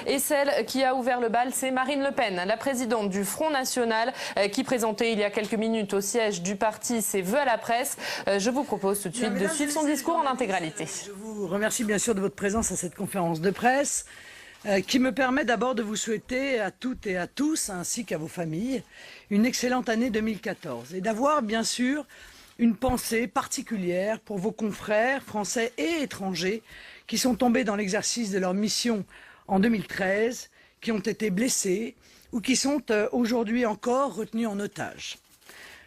Et celle qui a ouvert le bal, c'est Marine Le Pen, la présidente du Front National, qui présentait il y a quelques minutes au siège du parti ses vœux à la presse. Je vous propose tout de suite de suivre son discours en intégralité. Je vous remercie bien sûr de votre présence à cette conférence de presse, qui me permet d'abord de vous souhaiter à toutes et à tous, ainsi qu'à vos familles, une excellente année 2014. Et d'avoir bien sûr une pensée particulière pour vos confrères français et étrangers qui sont tombés dans l'exercice de leur mission en 2013, qui ont été blessés ou qui sont aujourd'hui encore retenus en otage.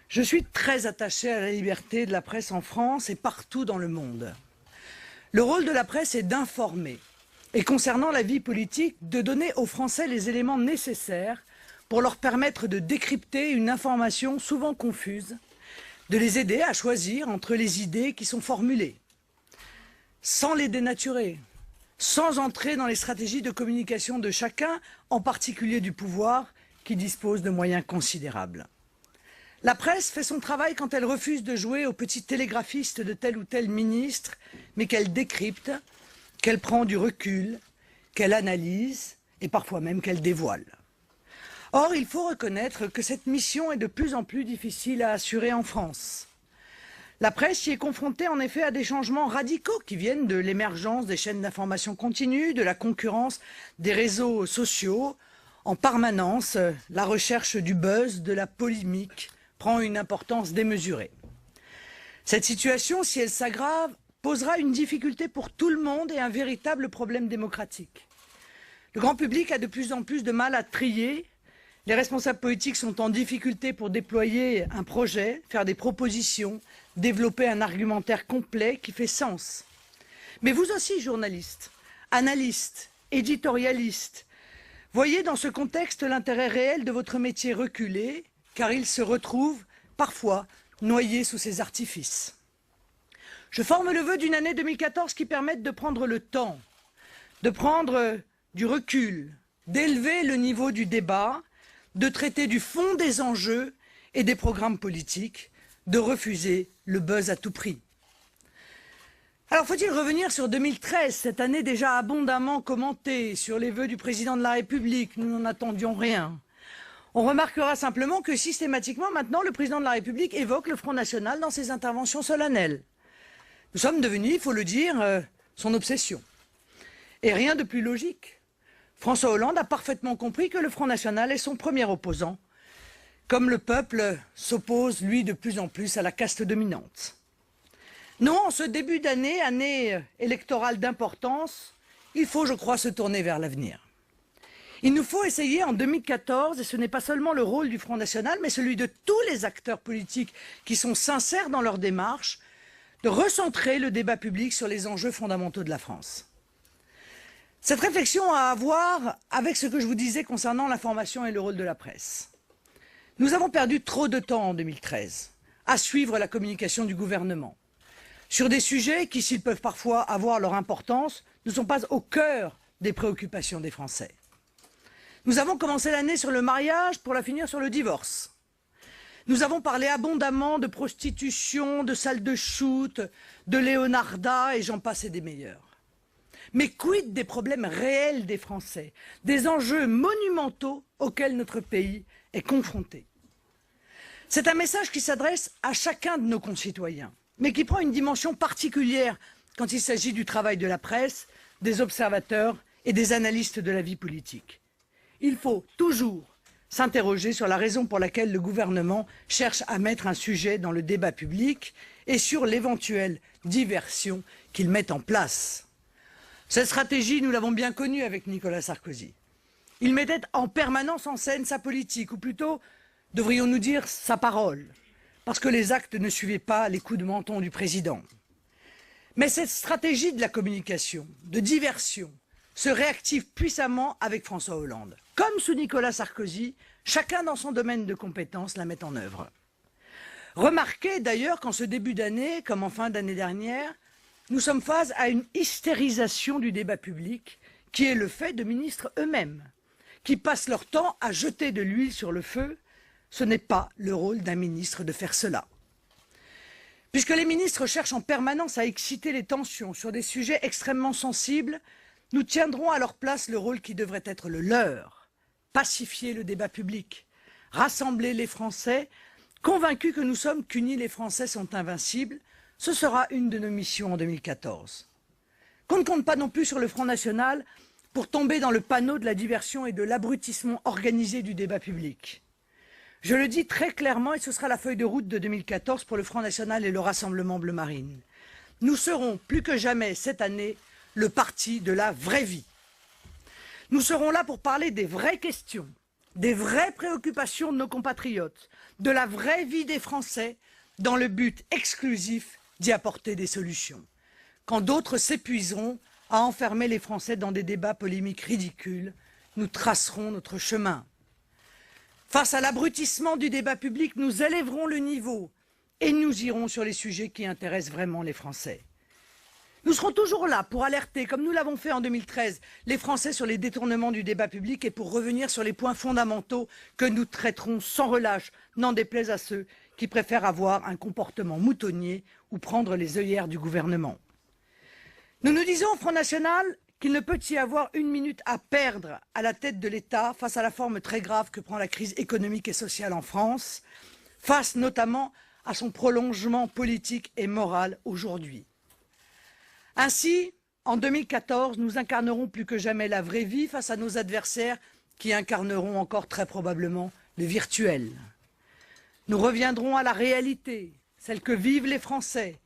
Je suis très attaché à la liberté de la presse en France et partout dans le monde. Le rôle de la presse est d'informer et concernant la vie politique, de donner aux Français les éléments nécessaires pour leur permettre de décrypter une information souvent confuse, de les aider à choisir entre les idées qui sont formulées, sans les dénaturer, sans entrer dans les stratégies de communication de chacun, en particulier du pouvoir, qui dispose de moyens considérables. La presse fait son travail quand elle refuse de jouer au petit télégraphiste de tel ou tel ministre, mais qu'elle décrypte, qu'elle prend du recul, qu'elle analyse et parfois même qu'elle dévoile. Or, il faut reconnaître que cette mission est de plus en plus difficile à assurer en France. La presse y est confrontée en effet à des changements radicaux qui viennent de l'émergence des chaînes d'information continue, de la concurrence des réseaux sociaux. En permanence, la recherche du buzz, de la polémique, prend une importance démesurée. Cette situation, si elle s'aggrave, posera une difficulté pour tout le monde et un véritable problème démocratique. Le grand public a de plus en plus de mal à trier. Les responsables politiques sont en difficulté pour déployer un projet, faire des propositions, développer un argumentaire complet qui fait sens. Mais vous aussi, journalistes, analystes, éditorialistes, voyez dans ce contexte l'intérêt réel de votre métier reculé, car il se retrouve parfois noyé sous ces artifices. Je forme le vœu d'une année 2014 qui permette de prendre le temps, de prendre du recul, d'élever le niveau du débat, de traiter du fond des enjeux et des programmes politiques, de refuser le buzz à tout prix. Alors faut-il revenir sur 2013, cette année déjà abondamment commentée, sur les vœux du président de la République, nous n'en attendions rien. On remarquera simplement que systématiquement maintenant le président de la République évoque le Front National dans ses interventions solennelles. Nous sommes devenus, il faut le dire, son obsession. Et rien de plus logique. François Hollande a parfaitement compris que le Front National est son premier opposant, comme le peuple s'oppose, lui, de plus en plus à la caste dominante. Non, en ce début d'année, année électorale d'importance, il faut, je crois, se tourner vers l'avenir. Il nous faut essayer en 2014, et ce n'est pas seulement le rôle du Front National, mais celui de tous les acteurs politiques qui sont sincères dans leur démarche, de recentrer le débat public sur les enjeux fondamentaux de la France. Cette réflexion a à voir avec ce que je vous disais concernant l'information et le rôle de la presse. Nous avons perdu trop de temps en 2013 à suivre la communication du gouvernement sur des sujets qui, s'ils peuvent parfois avoir leur importance, ne sont pas au cœur des préoccupations des Français. Nous avons commencé l'année sur le mariage pour la finir sur le divorce. Nous avons parlé abondamment de prostitution, de salles de shoot, de Leonarda et j'en passe et des meilleurs. Mais quid des problèmes réels des Français, des enjeux monumentaux auxquels notre pays est confronté? C'est un message qui s'adresse à chacun de nos concitoyens, mais qui prend une dimension particulière quand il s'agit du travail de la presse, des observateurs et des analystes de la vie politique. Il faut toujours s'interroger sur la raison pour laquelle le gouvernement cherche à mettre un sujet dans le débat public et sur l'éventuelle diversion qu'il met en place. Cette stratégie, nous l'avons bien connue avec Nicolas Sarkozy. Il mettait en permanence en scène sa politique, ou plutôt, devrions-nous dire, sa parole, parce que les actes ne suivaient pas les coups de menton du président. Mais cette stratégie de la communication, de diversion, se réactive puissamment avec François Hollande. Comme sous Nicolas Sarkozy, chacun dans son domaine de compétences la met en œuvre. Remarquez d'ailleurs qu'en ce début d'année, comme en fin d'année dernière, nous sommes face à une hystérisation du débat public qui est le fait de ministres eux-mêmes, qui passent leur temps à jeter de l'huile sur le feu. Ce n'est pas le rôle d'un ministre de faire cela. Puisque les ministres cherchent en permanence à exciter les tensions sur des sujets extrêmement sensibles, nous tiendrons à leur place le rôle qui devrait être le leur, pacifier le débat public, rassembler les Français, convaincus que nous sommes qu'unis les Français sont invincibles. Ce sera une de nos missions en 2014. Qu'on ne compte pas non plus sur le Front National pour tomber dans le panneau de la diversion et de l'abrutissement organisé du débat public. Je le dis très clairement et ce sera la feuille de route de 2014 pour le Front National et le Rassemblement Bleu Marine. Nous serons plus que jamais cette année le parti de la vraie vie. Nous serons là pour parler des vraies questions, des vraies préoccupations de nos compatriotes, de la vraie vie des Français, dans le but exclusif d'y apporter des solutions. Quand d'autres s'épuiseront à enfermer les Français dans des débats polémiques ridicules, nous tracerons notre chemin. Face à l'abrutissement du débat public, nous élèverons le niveau et nous irons sur les sujets qui intéressent vraiment les Français. Nous serons toujours là pour alerter, comme nous l'avons fait en 2013, les Français sur les détournements du débat public et pour revenir sur les points fondamentaux que nous traiterons sans relâche, n'en déplaise à ceux qui préfèrent avoir un comportement moutonnier ou prendre les œillères du gouvernement. Nous nous disons au Front National qu'il ne peut y avoir une minute à perdre à la tête de l'État face à la forme très grave que prend la crise économique et sociale en France, face notamment à son prolongement politique et moral aujourd'hui. Ainsi, en 2014, nous incarnerons plus que jamais la vraie vie face à nos adversaires qui incarneront encore très probablement le virtuel. Nous reviendrons à la réalité, celle que vivent les Français.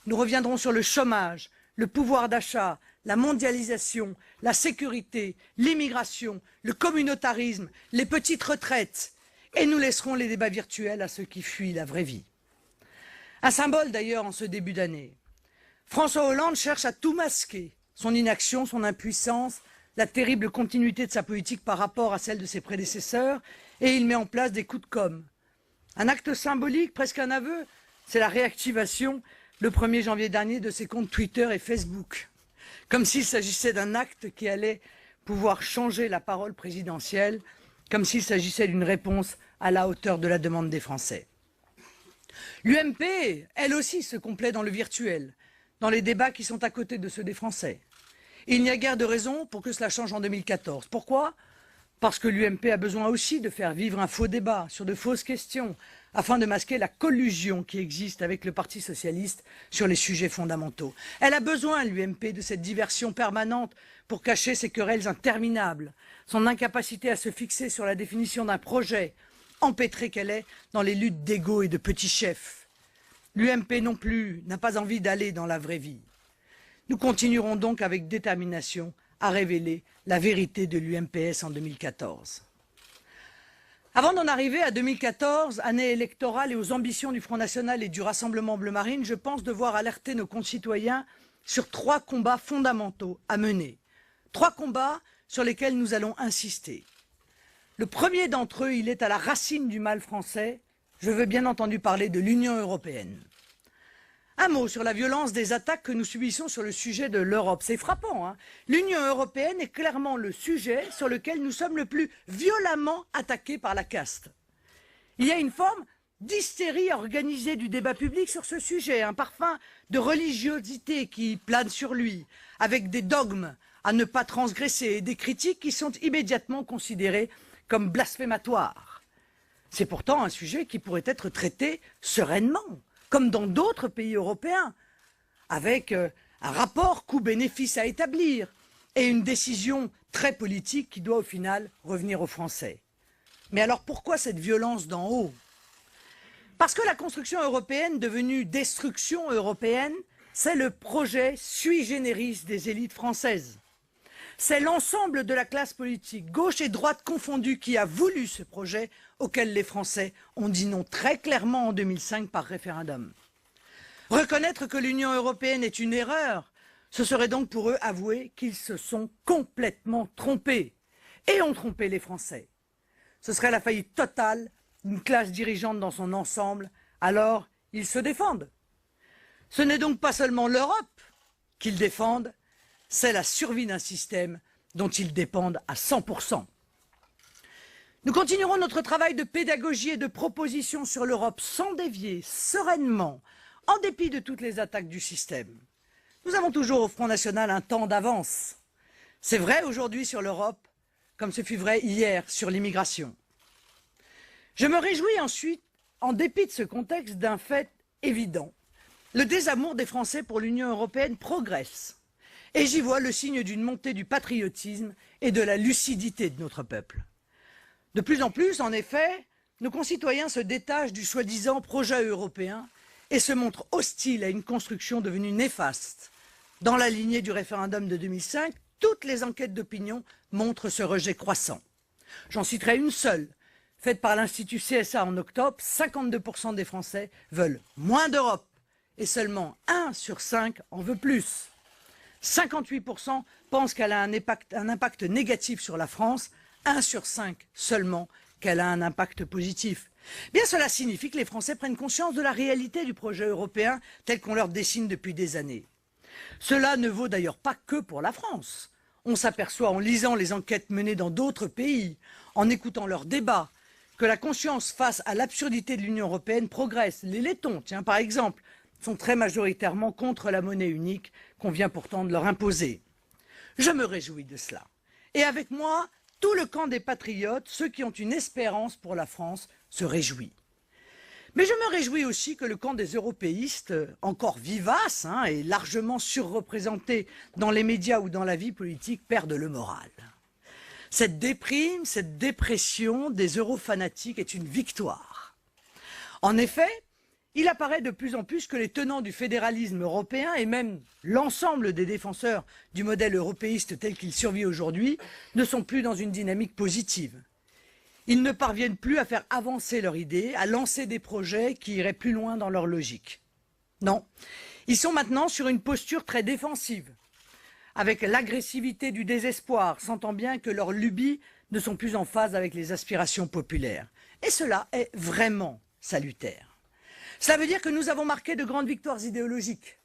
Nous reviendrons sur le chômage, le pouvoir d'achat, la mondialisation, la sécurité, l'immigration, le communautarisme, les petites retraites. Et nous laisserons les débats virtuels à ceux qui fuient la vraie vie. Un symbole d'ailleurs en ce début d'année. François Hollande cherche à tout masquer, son inaction, son impuissance, la terrible continuité de sa politique par rapport à celle de ses prédécesseurs, et il met en place des coups de com'. Un acte symbolique, presque un aveu, c'est la réactivation, le 1er janvier dernier, de ses comptes Twitter et Facebook. Comme s'il s'agissait d'un acte qui allait pouvoir changer la parole présidentielle, comme s'il s'agissait d'une réponse à la hauteur de la demande des Français. L'UMP, elle aussi, se complaît dans le virtuel, dans les débats qui sont à côté de ceux des Français. Et il n'y a guère de raison pour que cela change en 2014. Pourquoi ? Parce que l'UMP a besoin aussi de faire vivre un faux débat sur de fausses questions, afin de masquer la collusion qui existe avec le Parti socialiste sur les sujets fondamentaux. Elle a besoin, l'UMP, de cette diversion permanente pour cacher ses querelles interminables, son incapacité à se fixer sur la définition d'un projet, empêtrée qu'elle est dans les luttes d'ego et de petits chefs. L'UMP non plus n'a pas envie d'aller dans la vraie vie. Nous continuerons donc avec détermination à révéler la vérité de l'UMPS en 2014. Avant d'en arriver à 2014, année électorale et aux ambitions du Front National et du Rassemblement Bleu Marine, je pense devoir alerter nos concitoyens sur 3 combats fondamentaux à mener. 3 combats sur lesquels nous allons insister. Le premier d'entre eux, il est à la racine du mal français. Je veux bien entendu parler de l'Union européenne. Un mot sur la violence des attaques que nous subissons sur le sujet de l'Europe. C'est frappant, hein ? L'Union européenne est clairement le sujet sur lequel nous sommes le plus violemment attaqués par la caste. Il y a une forme d'hystérie organisée du débat public sur ce sujet, un parfum de religiosité qui plane sur lui, avec des dogmes à ne pas transgresser et des critiques qui sont immédiatement considérées comme blasphématoires. C'est pourtant un sujet qui pourrait être traité sereinement, comme dans d'autres pays européens, avec un rapport coût-bénéfice à établir et une décision très politique qui doit au final revenir aux Français. Mais alors pourquoi cette violence d'en haut ? Parce que la construction européenne devenue destruction européenne, c'est le projet sui generis des élites françaises. C'est l'ensemble de la classe politique, gauche et droite confondues, qui a voulu ce projet auquel les Français ont dit non très clairement en 2005 par référendum. Reconnaître que l'Union européenne est une erreur, ce serait donc pour eux avouer qu'ils se sont complètement trompés et ont trompé les Français. Ce serait la faillite totale d'une classe dirigeante dans son ensemble, alors ils se défendent. Ce n'est donc pas seulement l'Europe qu'ils défendent, c'est la survie d'un système dont ils dépendent à 100%. Nous continuerons notre travail de pédagogie et de proposition sur l'Europe sans dévier, sereinement, en dépit de toutes les attaques du système. Nous avons toujours au Front National un temps d'avance. C'est vrai aujourd'hui sur l'Europe, comme ce fut vrai hier sur l'immigration. Je me réjouis ensuite, en dépit de ce contexte, d'un fait évident. Le désamour des Français pour l'Union européenne progresse. Et j'y vois le signe d'une montée du patriotisme et de la lucidité de notre peuple. De plus en plus, en effet, nos concitoyens se détachent du soi-disant projet européen et se montrent hostiles à une construction devenue néfaste. Dans la lignée du référendum de 2005, toutes les enquêtes d'opinion montrent ce rejet croissant. J'en citerai une seule, faite par l'Institut CSA en octobre. 52% des Français veulent moins d'Europe et seulement 1 sur 5 en veut plus. 58% pensent qu'elle a un impact négatif sur la France, 1 sur 5 seulement qu'elle a un impact positif. Bien, cela signifie que les Français prennent conscience de la réalité du projet européen tel qu'on leur dessine depuis des années. Cela ne vaut d'ailleurs pas que pour la France. On s'aperçoit en lisant les enquêtes menées dans d'autres pays, en écoutant leurs débats, que la conscience face à l'absurdité de l'Union européenne progresse. Les Lettons, tiens, par exemple, sont très majoritairement contre la monnaie unique qu'on vient pourtant de leur imposer. Je me réjouis de cela. Et avec moi, tout le camp des patriotes, ceux qui ont une espérance pour la France, se réjouit. Mais je me réjouis aussi que le camp des européistes, encore vivace et largement surreprésenté dans les médias ou dans la vie politique, perde le moral. Cette déprime, cette dépression des eurofanatiques est une victoire. En effet, il apparaît de plus en plus que les tenants du fédéralisme européen et même l'ensemble des défenseurs du modèle européiste tel qu'il survit aujourd'hui ne sont plus dans une dynamique positive. Ils ne parviennent plus à faire avancer leur idée, à lancer des projets qui iraient plus loin dans leur logique. Non, ils sont maintenant sur une posture très défensive, avec l'agressivité du désespoir, sentant bien que leurs lubies ne sont plus en phase avec les aspirations populaires. Et cela est vraiment salutaire. Cela veut dire que nous avons marqué de grandes victoires idéologiques,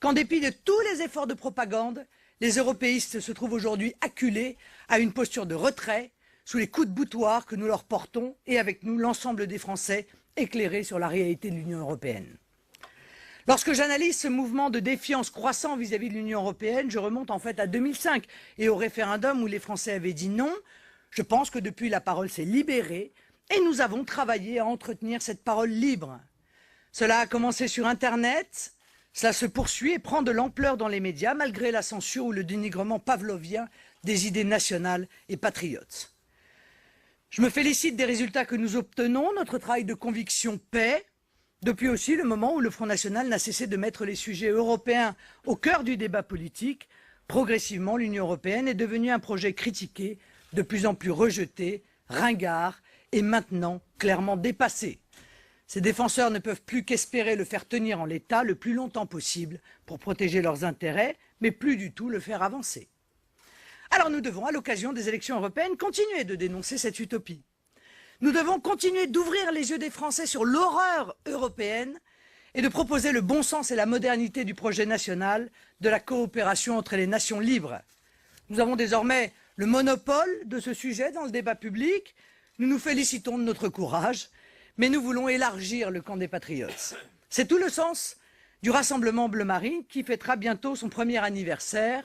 qu'en dépit de tous les efforts de propagande, les européistes se trouvent aujourd'hui acculés à une posture de retrait, sous les coups de boutoir que nous leur portons, et avec nous l'ensemble des Français éclairés sur la réalité de l'Union européenne. Lorsque j'analyse ce mouvement de défiance croissant vis-à-vis de l'Union européenne, je remonte en fait à 2005 et au référendum où les Français avaient dit non. Je pense que depuis la parole s'est libérée et nous avons travaillé à entretenir cette parole libre. Cela a commencé sur Internet, cela se poursuit et prend de l'ampleur dans les médias malgré la censure ou le dénigrement pavlovien des idées nationales et patriotes. Je me félicite des résultats que nous obtenons. Notre travail de conviction paie, depuis aussi le moment où le Front National n'a cessé de mettre les sujets européens au cœur du débat politique. Progressivement, l'Union européenne est devenue un projet critiqué, de plus en plus rejeté, ringard et maintenant clairement dépassé. Ces défenseurs ne peuvent plus qu'espérer le faire tenir en l'état le plus longtemps possible pour protéger leurs intérêts, mais plus du tout le faire avancer. Alors nous devons, à l'occasion des élections européennes, continuer de dénoncer cette utopie. Nous devons continuer d'ouvrir les yeux des Français sur l'horreur européenne et de proposer le bon sens et la modernité du projet national, de la coopération entre les nations libres. Nous avons désormais le monopole de ce sujet dans le débat public. Nous nous félicitons de notre courage, mais nous voulons élargir le camp des patriotes. C'est tout le sens du Rassemblement Bleu Marine qui fêtera bientôt son premier anniversaire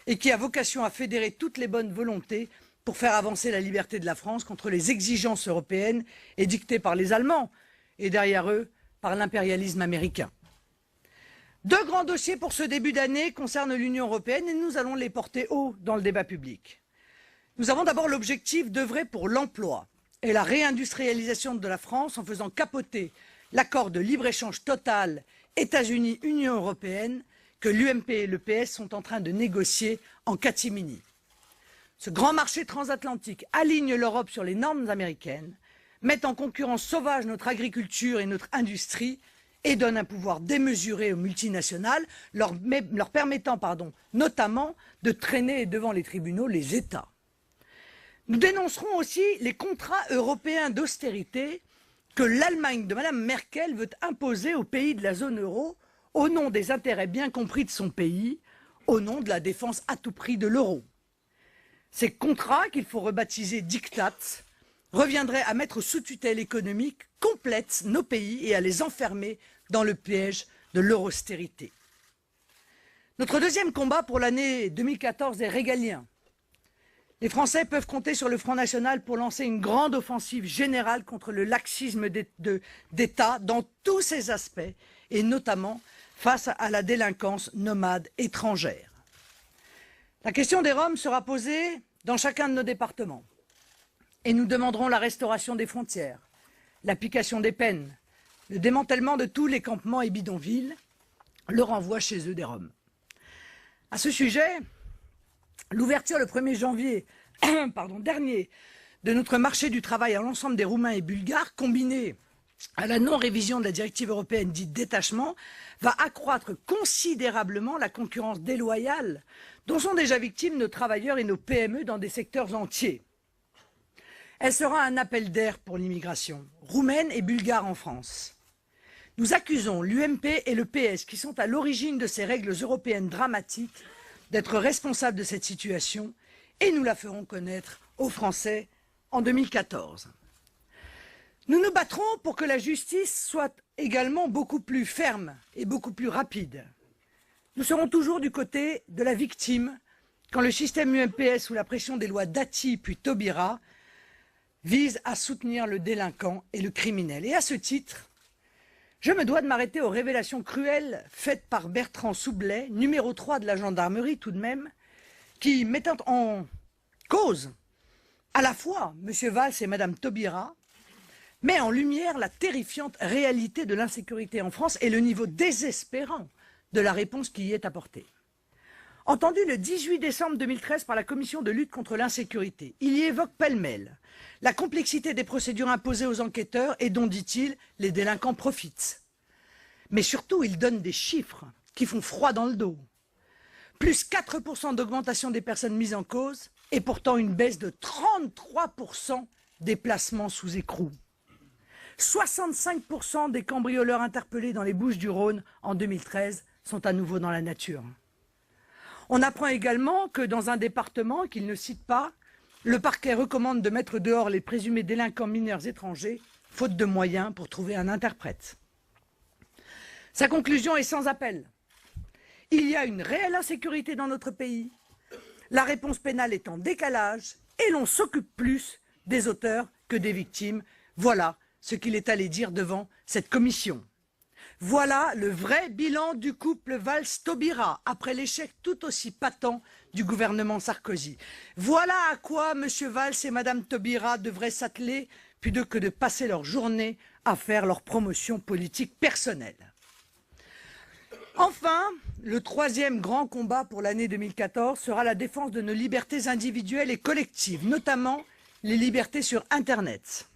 et qui a vocation à fédérer toutes les bonnes volontés pour faire avancer la liberté de la France contre les exigences européennes édictées par les Allemands et derrière eux par l'impérialisme américain. Deux grands dossiers pour ce début d'année concernent l'Union européenne et nous allons les porter haut dans le débat public. Nous avons d'abord l'objectif d'œuvrer pour l'emploi et la réindustrialisation de la France en faisant capoter l'accord de libre-échange total États-Unis-Union européenne que l'UMP et le PS sont en train de négocier en catimini. Ce grand marché transatlantique aligne l'Europe sur les normes américaines, met en concurrence sauvage notre agriculture et notre industrie et donne un pouvoir démesuré aux multinationales, leur permettant notamment de traîner devant les tribunaux les États. Nous dénoncerons aussi les contrats européens d'austérité que l'Allemagne de Mme Merkel veut imposer aux pays de la zone euro au nom des intérêts bien compris de son pays, au nom de la défense à tout prix de l'euro. Ces contrats, qu'il faut rebaptiser diktats, reviendraient à mettre sous tutelle économique complète nos pays et à les enfermer dans le piège de l'austérité. Notre deuxième combat pour l'année 2014 est régalien. Les Français peuvent compter sur le Front National pour lancer une grande offensive générale contre le laxisme d'État dans tous ses aspects, et notamment face à la délinquance nomade étrangère. La question des Roms sera posée dans chacun de nos départements. Et nous demanderons la restauration des frontières, l'application des peines, le démantèlement de tous les campements et bidonvilles, le renvoi chez eux des Roms. À ce sujet, l'ouverture le 1er janvier dernier de notre marché du travail à l'ensemble des Roumains et Bulgares, combinée à la non-révision de la directive européenne dite détachement, va accroître considérablement la concurrence déloyale dont sont déjà victimes nos travailleurs et nos PME dans des secteurs entiers. Elle sera un appel d'air pour l'immigration roumaine et bulgare en France. Nous accusons l'UMP et le PS, qui sont à l'origine de ces règles européennes dramatiques, d'être responsables de cette situation, et nous la ferons connaître aux Français en 2014. Nous nous battrons pour que la justice soit également beaucoup plus ferme et beaucoup plus rapide. Nous serons toujours du côté de la victime quand le système UMPS, sous la pression des lois Dati puis Taubira, vise à soutenir le délinquant et le criminel. Et à ce titre, je me dois de m'arrêter aux révélations cruelles faites par Bertrand Soubelet, numéro 3 de la gendarmerie tout de même, qui, mettant en cause à la fois M. Valls et Mme Taubira, met en lumière la terrifiante réalité de l'insécurité en France et le niveau désespérant de la réponse qui y est apportée. Entendu le 18 décembre 2013 par la Commission de lutte contre l'insécurité, il y évoque pêle-mêle la complexité des procédures imposées aux enquêteurs et dont, dit-il, les délinquants profitent. Mais surtout, il donne des chiffres qui font froid dans le dos. Plus 4% d'augmentation des personnes mises en cause et pourtant une baisse de 33% des placements sous écrou. 65% des cambrioleurs interpellés dans les Bouches-du-Rhône en 2013 sont à nouveau dans la nature. On apprend également que dans un département qu'il ne cite pas, le parquet recommande de mettre dehors les présumés délinquants mineurs étrangers, faute de moyens pour trouver un interprète. Sa conclusion est sans appel. Il y a une réelle insécurité dans notre pays, la réponse pénale est en décalage et l'on s'occupe plus des auteurs que des victimes. Voilà ce qu'il est allé dire devant cette commission. Voilà le vrai bilan du couple Valls-Taubira après l'échec tout aussi patent du gouvernement Sarkozy. Voilà à quoi M. Valls et Mme Taubira devraient s'atteler plutôt que de passer leur journée à faire leur promotion politique personnelle. Enfin, le troisième grand combat pour l'année 2014 sera la défense de nos libertés individuelles et collectives, notamment les libertés sur Internet.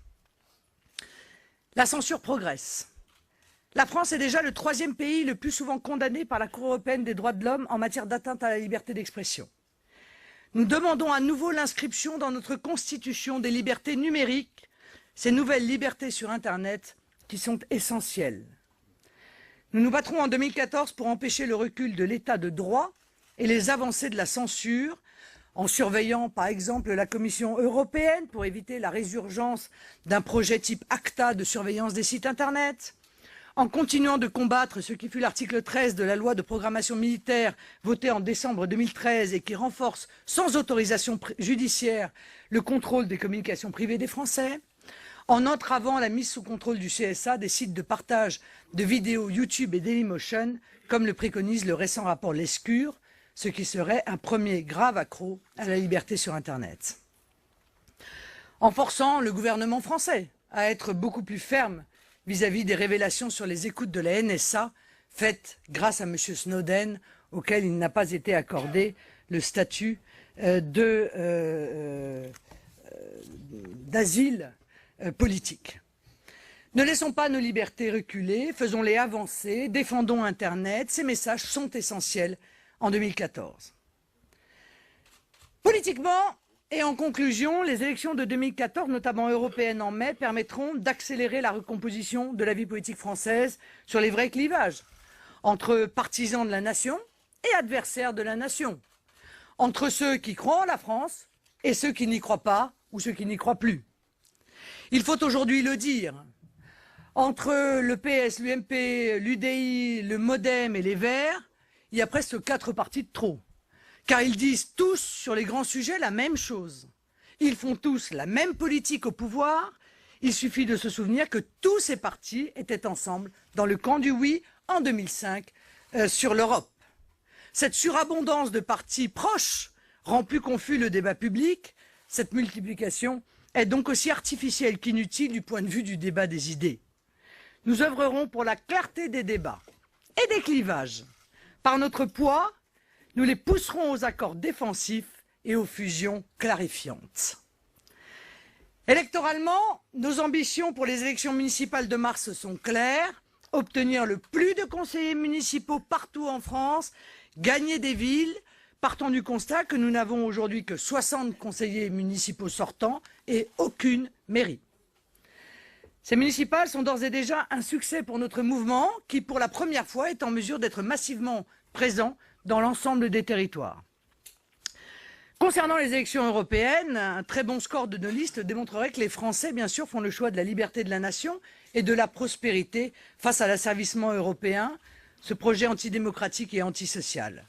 La censure progresse. La France est déjà le 3e pays le plus souvent condamné par la Cour européenne des droits de l'homme en matière d'atteinte à la liberté d'expression. Nous demandons à nouveau l'inscription dans notre Constitution des libertés numériques, ces nouvelles libertés sur Internet qui sont essentielles. Nous nous battrons en 2014 pour empêcher le recul de l'état de droit et les avancées de la censure, en surveillant par exemple la Commission européenne pour éviter la résurgence d'un projet type ACTA de surveillance des sites Internet, en continuant de combattre ce qui fut l'article 13 de la loi de programmation militaire votée en décembre 2013 et qui renforce sans autorisation judiciaire le contrôle des communications privées des Français, en entravant la mise sous contrôle du CSA des sites de partage de vidéos YouTube et Dailymotion, comme le préconise le récent rapport Lescure, ce qui serait un premier grave accroc à la liberté sur Internet. En forçant le gouvernement français à être beaucoup plus ferme vis-à-vis des révélations sur les écoutes de la NSA faites grâce à M. Snowden, auquel il n'a pas été accordé le statut d'asile politique. Ne laissons pas nos libertés reculer, faisons-les avancer, défendons Internet, ces messages sont essentiels en 2014. Politiquement, et en conclusion, les élections de 2014, notamment européennes en mai, permettront d'accélérer la recomposition de la vie politique française sur les vrais clivages, entre partisans de la nation et adversaires de la nation, entre ceux qui croient en la France et ceux qui n'y croient pas ou ceux qui n'y croient plus. Il faut aujourd'hui le dire, entre le PS, l'UMP, l'UDI, le MoDem et les Verts, il y a presque 4 partis de trop. car ils disent tous sur les grands sujets la même chose. Ils font tous la même politique au pouvoir. Il suffit de se souvenir que tous ces partis étaient ensemble dans le camp du oui en 2005 sur l'Europe. Cette surabondance de partis proches rend plus confus le débat public. Cette multiplication est donc aussi artificielle qu'inutile du point de vue du débat des idées. Nous œuvrerons pour la clarté des débats et des clivages. Par notre poids, nous les pousserons aux accords défensifs et aux fusions clarifiantes. Électoralement, nos ambitions pour les élections municipales de mars sont claires. Obtenir le plus de conseillers municipaux partout en France, gagner des villes, partant du constat que nous n'avons aujourd'hui que 60 conseillers municipaux sortants et aucune mairie. Ces municipales sont d'ores et déjà un succès pour notre mouvement qui, pour la première fois, est en mesure d'être massivement présent dans l'ensemble des territoires. Concernant les élections européennes, un très bon score de nos listes démontrerait que les Français, bien sûr, font le choix de la liberté de la nation et de la prospérité face à l'asservissement européen, ce projet antidémocratique et antisocial.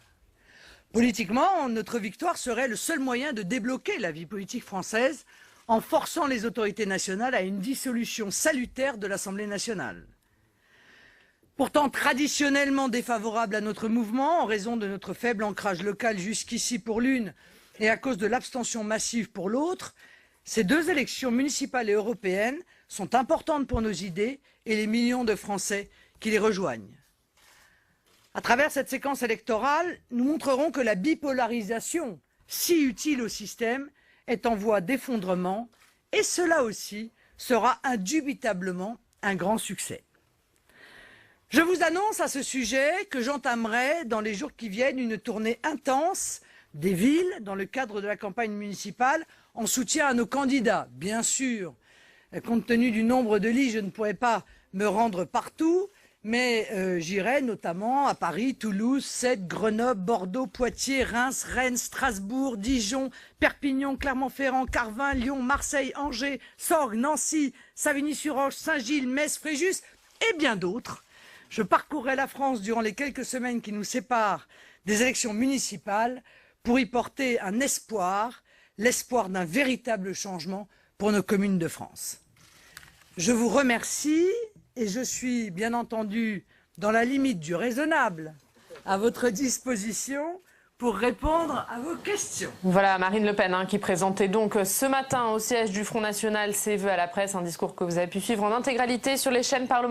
Politiquement, notre victoire serait le seul moyen de débloquer la vie politique française en forçant les autorités nationales à une dissolution salutaire de l'Assemblée nationale. Pourtant traditionnellement défavorable à notre mouvement, en raison de notre faible ancrage local jusqu'ici pour l'une et à cause de l'abstention massive pour l'autre, ces deux élections municipales et européennes sont importantes pour nos idées et les millions de Français qui les rejoignent. À travers cette séquence électorale, nous montrerons que la bipolarisation, si utile au système, est en voie d'effondrement et cela aussi sera indubitablement un grand succès. Je vous annonce à ce sujet que j'entamerai dans les jours qui viennent une tournée intense des villes dans le cadre de la campagne municipale en soutien à nos candidats. Bien sûr, compte tenu du nombre de lits, je ne pourrai pas me rendre partout, mais j'irai notamment à Paris, Toulouse, Sète, Grenoble, Bordeaux, Poitiers, Reims, Rennes, Strasbourg, Dijon, Perpignan, Clermont-Ferrand, Carvin, Lyon, Marseille, Angers, Sorgues, Nancy, Savigny-sur-Orge, Saint-Gilles, Metz, Fréjus et bien d'autres. Je parcourrai la France durant les quelques semaines qui nous séparent des élections municipales pour y porter un espoir, l'espoir d'un véritable changement pour nos communes de France. Je vous remercie et je suis bien entendu dans la limite du raisonnable à votre disposition pour répondre à vos questions. Voilà Marine Le Pen qui présentait donc ce matin au siège du Front National ses vœux à la presse, un discours que vous avez pu suivre en intégralité sur les chaînes parlementaires.